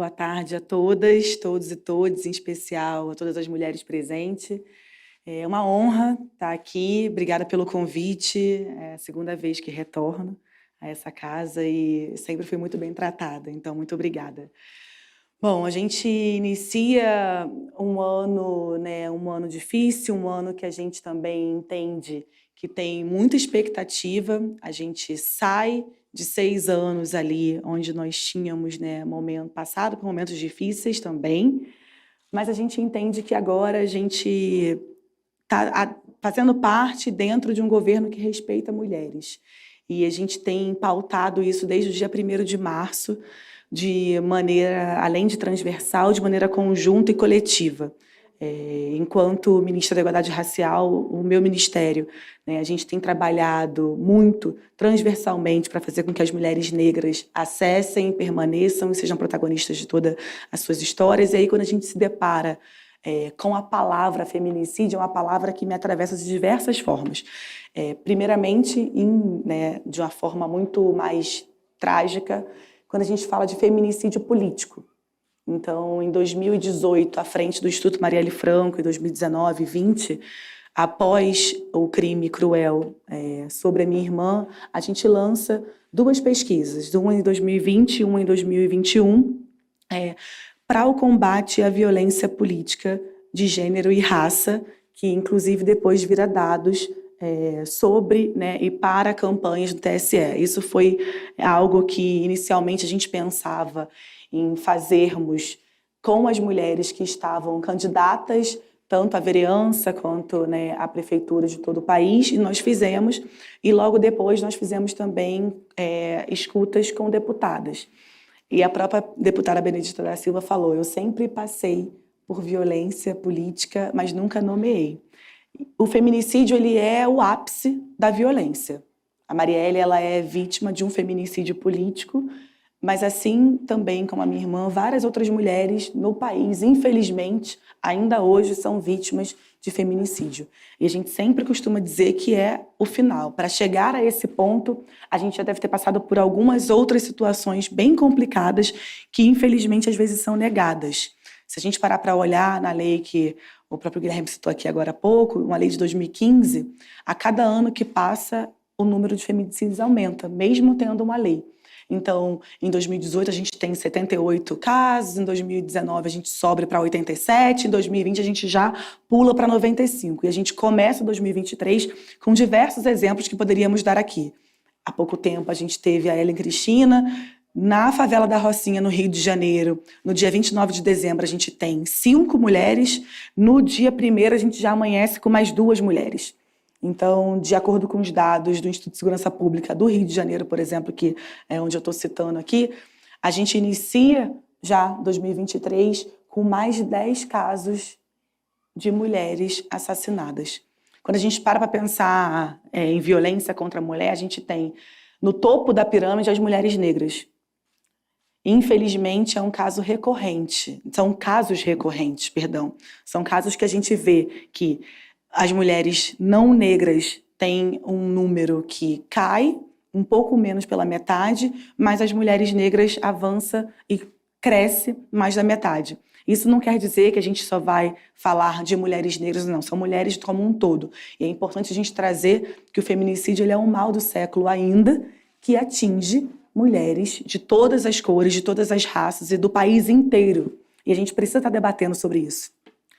Boa tarde a todas, todos e todes, em especial a todas as mulheres presentes. É uma honra estar aqui. Obrigada pelo convite. É a segunda vez que retorno a essa casa e sempre fui muito bem tratada, então muito obrigada. Bom, a gente inicia um ano, né, um ano difícil, um ano que a gente também entende que tem muita expectativa. A gente sai de 6 anos ali, onde nós tínhamos, né, passado por momentos difíceis também, mas a gente entende que agora a gente está fazendo parte dentro de um governo que respeita mulheres. E a gente tem pautado isso desde o dia 1º de março, de maneira, além de transversal, de maneira conjunta e coletiva. Enquanto ministra da Igualdade Racial, o meu ministério, né, a gente tem trabalhado muito transversalmente para fazer com que as mulheres negras acessem, permaneçam e sejam protagonistas de todas as suas histórias. E aí, quando a gente se depara com a palavra feminicídio, é uma palavra que me atravessa de diversas formas. Primeiramente, né, de uma forma muito mais trágica, quando a gente fala de feminicídio político. Então, em 2018, à frente do Instituto Marielle Franco, em 2019 e 2020, após o crime cruel sobre a minha irmã, a gente lança 2 pesquisas, uma em 2020 e uma em 2021, para o combate à violência política de gênero e raça, que inclusive depois vira dados sobre, né, e para campanhas do TSE. Isso foi algo que inicialmente a gente pensava em fazermos com as mulheres que estavam candidatas tanto à vereança quanto, né, à prefeitura de todo o país, e nós fizemos, e logo depois nós fizemos também escutas com deputadas. E a própria deputada Benedita da Silva falou: eu sempre passei por violência política, mas nunca nomeei. O feminicídio, ele é o ápice da violência. A Marielle, ela é vítima de um feminicídio político, mas assim também como a minha irmã, várias outras mulheres no país, infelizmente, ainda hoje são vítimas de feminicídio. E a gente sempre costuma dizer que é o final. Para chegar a esse ponto, a gente já deve ter passado por algumas outras situações bem complicadas que, infelizmente, às vezes são negadas. Se a gente parar para olhar na lei que o próprio Guilherme citou aqui agora há pouco, uma lei de 2015, a cada ano que passa, o número de feminicídios aumenta, mesmo tendo uma lei. Então, em 2018, a gente tem 78 casos, em 2019 a gente sobe para 87, em 2020 a gente já pula para 95. E a gente começa 2023 com diversos exemplos que poderíamos dar aqui. Há pouco tempo a gente teve a Ellen Cristina, na favela da Rocinha, no Rio de Janeiro, no dia 29 de dezembro a gente tem 5 mulheres, no dia 1º a gente já amanhece com mais 2 mulheres. Então, de acordo com os dados do Instituto de Segurança Pública do Rio de Janeiro, por exemplo, que é onde eu estou citando aqui, a gente inicia já 2023 com mais de 10 casos de mulheres assassinadas. Quando a gente para pensar em violência contra a mulher, a gente tem no topo da pirâmide as mulheres negras. Infelizmente, é um caso recorrente. São casos recorrentes, perdão. São casos que a gente vê que as mulheres não negras têm um número que cai, um pouco menos pela metade, mas as mulheres negras avança e cresce mais da metade. Isso não quer dizer que a gente só vai falar de mulheres negras, não. São mulheres como um todo. E é importante a gente trazer que o feminicídio ele é um mal do século ainda, que atinge mulheres de todas as cores, de todas as raças e do país inteiro. E a gente precisa estar debatendo sobre isso.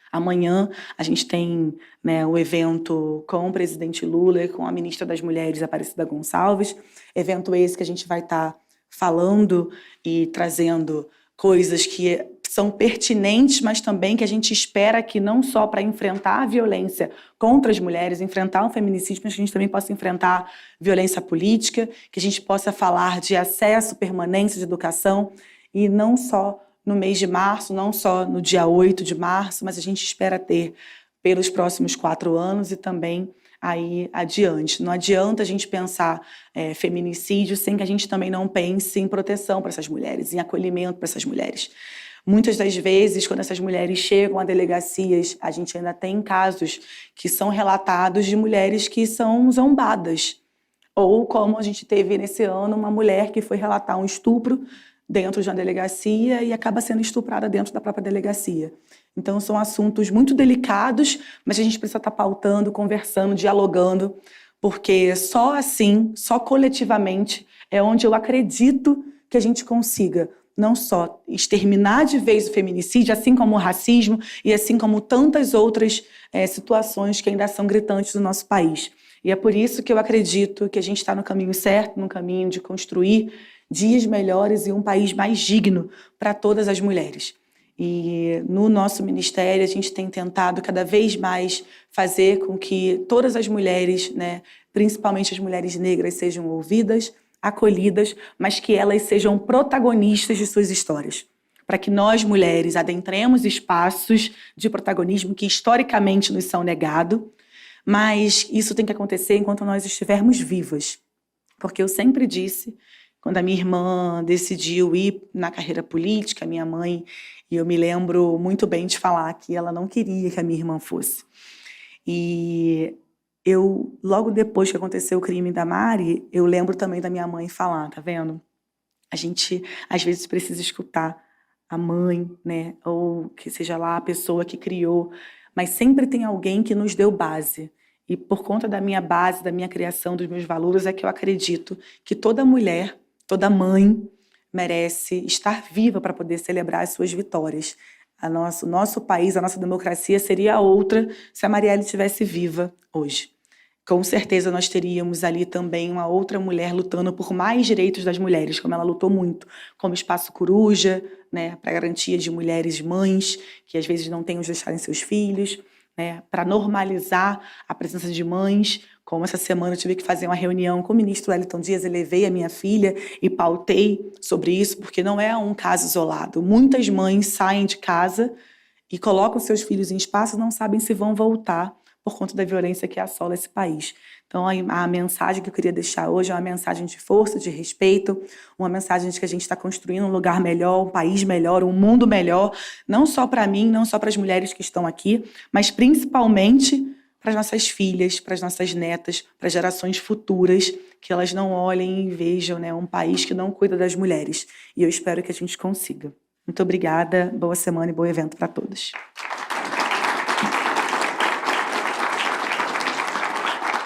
Amanhã a gente tem, né, o evento com o presidente Lula e com a ministra das Mulheres, Aparecida Gonçalves. Evento esse que a gente vai estar falando e trazendo coisas que são pertinentes, mas também que a gente espera que não só para enfrentar a violência contra as mulheres, enfrentar um feminicídio, mas que a gente também possa enfrentar violência política, que a gente possa falar de acesso, permanência de educação, e não só no mês de março, não só no dia 8 de março, mas a gente espera ter pelos próximos 4 anos e também aí adiante. Não adianta a gente pensar feminicídio sem que a gente também não pense em proteção para essas mulheres, em acolhimento para essas mulheres. Muitas das vezes, quando essas mulheres chegam a delegacias, a gente ainda tem casos que são relatados de mulheres que são zombadas. Ou como a gente teve nesse ano, uma mulher que foi relatar um estupro dentro de uma delegacia e acaba sendo estuprada dentro da própria delegacia. Então, são assuntos muito delicados, mas a gente precisa estar pautando, conversando, dialogando, porque só assim, só coletivamente, é onde eu acredito que a gente consiga não só exterminar de vez o feminicídio, assim como o racismo e assim como tantas outras situações que ainda são gritantes no nosso país. E é por isso que eu acredito que a gente está no caminho certo, no caminho de construir dias melhores e um país mais digno para todas as mulheres. E no nosso ministério a gente tem tentado cada vez mais fazer com que todas as mulheres, né, principalmente as mulheres negras, sejam ouvidas, acolhidas, mas que elas sejam protagonistas de suas histórias. Para que nós, mulheres, adentremos espaços de protagonismo que historicamente nos são negados, mas isso tem que acontecer enquanto nós estivermos vivas. Porque eu sempre disse, quando a minha irmã decidiu ir na carreira política, minha mãe, e eu me lembro muito bem de falar que ela não queria que a minha irmã fosse. E eu, logo depois que aconteceu o crime da Mari, eu lembro também da minha mãe falar, tá vendo? A gente, às vezes, precisa escutar a mãe, né? Ou que seja lá a pessoa que criou, mas sempre tem alguém que nos deu base. E por conta da minha base, da minha criação, dos meus valores, é que eu acredito que toda mulher, toda mãe, merece estar viva para poder celebrar as suas vitórias. O nosso país, a nossa democracia seria outra se a Marielle estivesse viva hoje. Com certeza nós teríamos ali também uma outra mulher lutando por mais direitos das mulheres, como ela lutou muito, como Espaço Coruja, né, para garantia de mulheres mães, que às vezes não têm onde deixarem seus filhos, né, para normalizar a presença de mães, como essa semana eu tive que fazer uma reunião com o ministro Wellington Dias, eu levei a minha filha e pautei sobre isso, porque não é um caso isolado. Muitas mães saem de casa e colocam seus filhos em espaços e não sabem se vão voltar por conta da violência que assola esse país. Então, a mensagem que eu queria deixar hoje é uma mensagem de força, de respeito, uma mensagem de que a gente está construindo um lugar melhor, um país melhor, um mundo melhor, não só para mim, não só para as mulheres que estão aqui, mas principalmente para as nossas filhas, para as nossas netas, para as gerações futuras, que elas não olhem e vejam, né, um país que não cuida das mulheres. E eu espero que a gente consiga. Muito obrigada, boa semana e bom evento para todos.